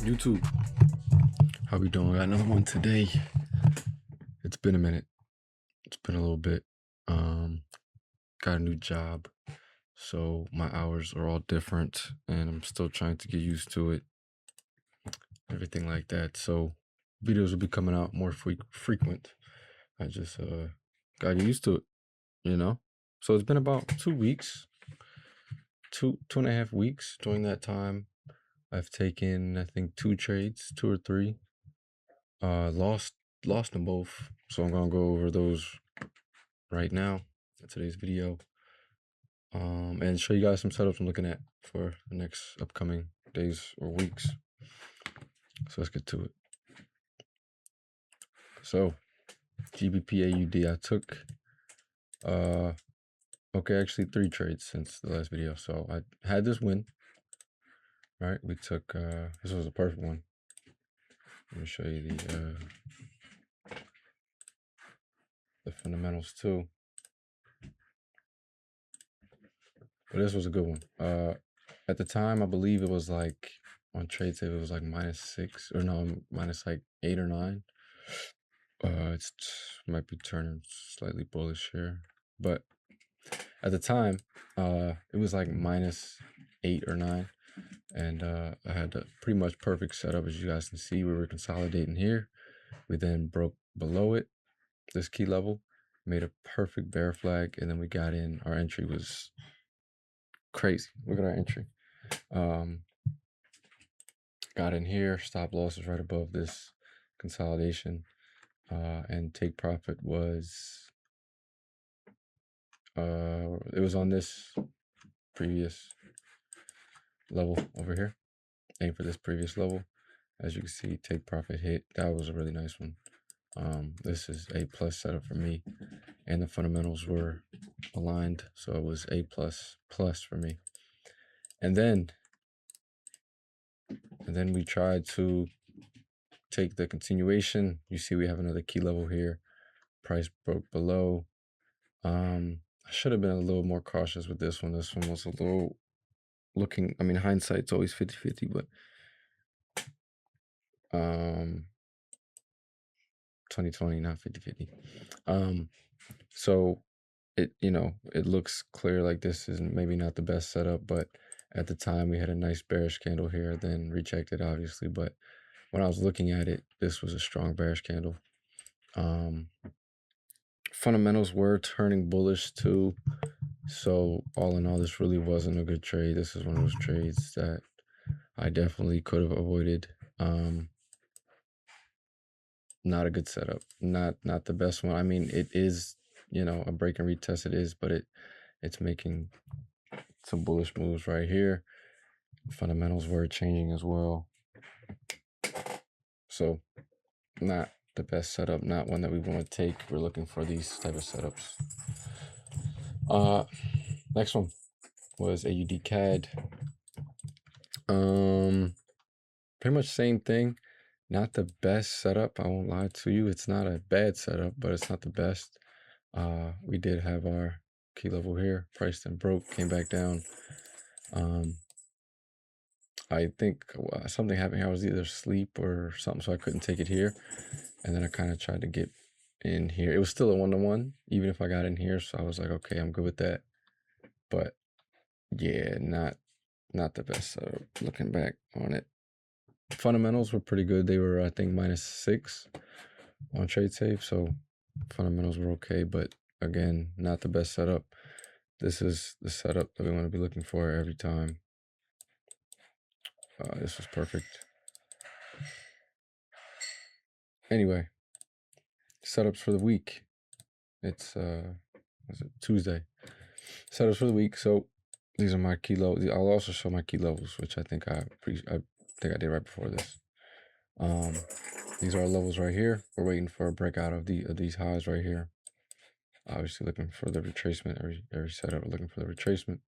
YouTube, how we doing? Got another one today. It's been a minute. It's been a little bit. Got a new job, so my hours are all different, and I'm still trying to get used to it. Everything like that. So videos will be coming out more frequent. I just got used to it, you know. So it's been about 2 weeks, two and a half weeks. During that time, I've taken I think 2 trades, 2 or 3. Lost them both. So I'm gonna go over those right now in today's video, and show you guys some setups I'm looking at for the next upcoming days or weeks. So let's get to it. So GBP AUD, I took okay, actually 3 trades since the last video. So I had this win, right? We took this was a perfect one. Let me show you the fundamentals too. But this was a good one. At the time, I believe it was like on TradeSave, it was like -6 or no, minus like 8 or 9. It's might be turning slightly bullish here, but at the time, it was like -8 or 9, and I had a pretty much perfect setup. As you guys can see, we were consolidating here. We then broke below it, this key level, made a perfect bear flag, and then we got in. Our entry was crazy. Look at our entry. Got in here, stop loss is right above this consolidation, and take profit was it was on this previous level over here. Aim for this previous level. As you can see, take profit hit. That was a really nice one. This is A+ setup for me, and the fundamentals were aligned, so it was A++ for me. And then we tried to take the continuation. You see we have another key level here. Price broke below. I should have been a little more cautious with this one. This one was a little looking, I mean, hindsight's always 50-50, but 2020, not 50-50. So it, it looks clear like this is maybe not the best setup, but at the time we had a nice bearish candle here, then rejected obviously, but when I was looking at it, this was a strong bearish candle. Fundamentals were turning bullish too. So all in all, this really wasn't a good trade. This is one of those trades that I definitely could have avoided. Not a good setup. Not the best one. I mean, it is, a break and retest. It is, but it's making some bullish moves right here. Fundamentals were changing as well. So not the best setup. Not one that we want to take. We're looking for these type of setups. Next one was AUD CAD. Pretty much same thing. Not the best setup. I won't lie to you. It's not a bad setup, but it's not the best. We did have our key level here. Price then broke, came back down. I think something happened here. I was either asleep or something, so I couldn't take it here. And then I kind of tried to get in here. It was still a 1-to-1, even if I got in here. So I was like, okay, I'm good with that. But yeah, not the best setup. Looking back on it. Fundamentals were pretty good. They were, I think, -6 on TradeSave, so fundamentals were okay, but again, not the best setup. This is the setup that we want to be looking for every time. This was perfect. Anyway, setups for the week. It's is it Tuesday? Setups for the week. So these are my key levels. I'll also show my key levels, which I think I think I did right before this. These are our levels right here. We're waiting for a breakout of these highs right here. Obviously looking for the retracement. Every setup, we're looking for the retracement.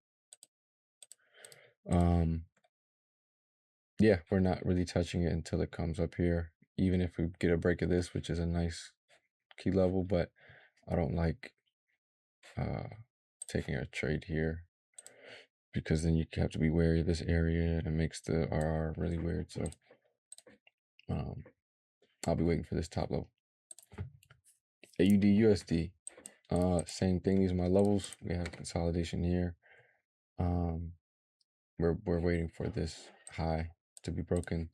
Yeah, we're not really touching it until it comes up here. Even if we get a break of this, which is a nice key level, but I don't like taking a trade here because then you have to be wary of this area and it makes the RR really weird. So I'll be waiting for this top level. AUD USD, same thing. These are my levels. We have consolidation here. We're waiting for this high to be broken.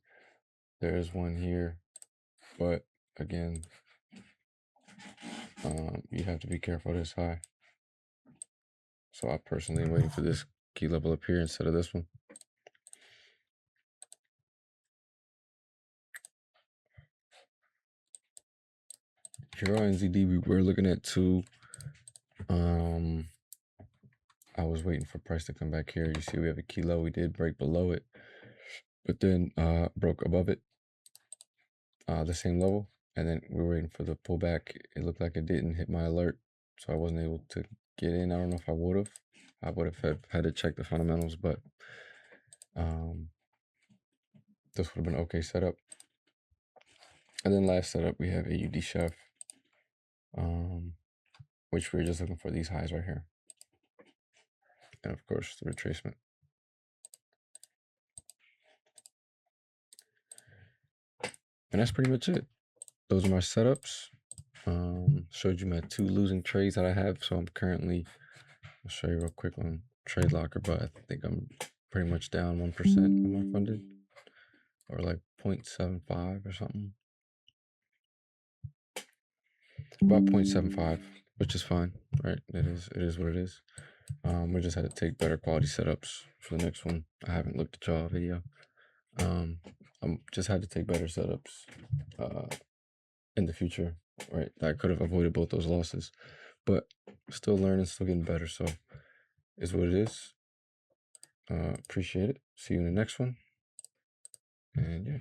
There is one here, but again, you have to be careful of this high. So I personally am waiting for this key level up here instead of this one. Euro NZD, we're looking at 2. I was waiting for price to come back here. You see we have a key low. We did break below it, but then broke above it, the same level. And then we were waiting for the pullback. It looked like it didn't hit my alert, so I wasn't able to get in. I don't know if I would have. I would have had to check the fundamentals, but this would have been okay setup. And then last setup, we have AUD Chef, which we're just looking for these highs right here. And of course, the retracement. And that's pretty much it. Those are my setups. Showed you my 2 losing trades that I have. So I'm currently, I'll show you real quick on Trade Locker, but I think I'm pretty much down 1% on my funded, or like 0.75 or something. About 0.75, which is fine, right? It is what it is. We just had to take better quality setups for the next one. I haven't looked at y'all video. I'm just had to take better setups in the future, right? I could have avoided both those losses, but still learning, still getting better. So is what it is. Appreciate it. See you in the next one. And yeah.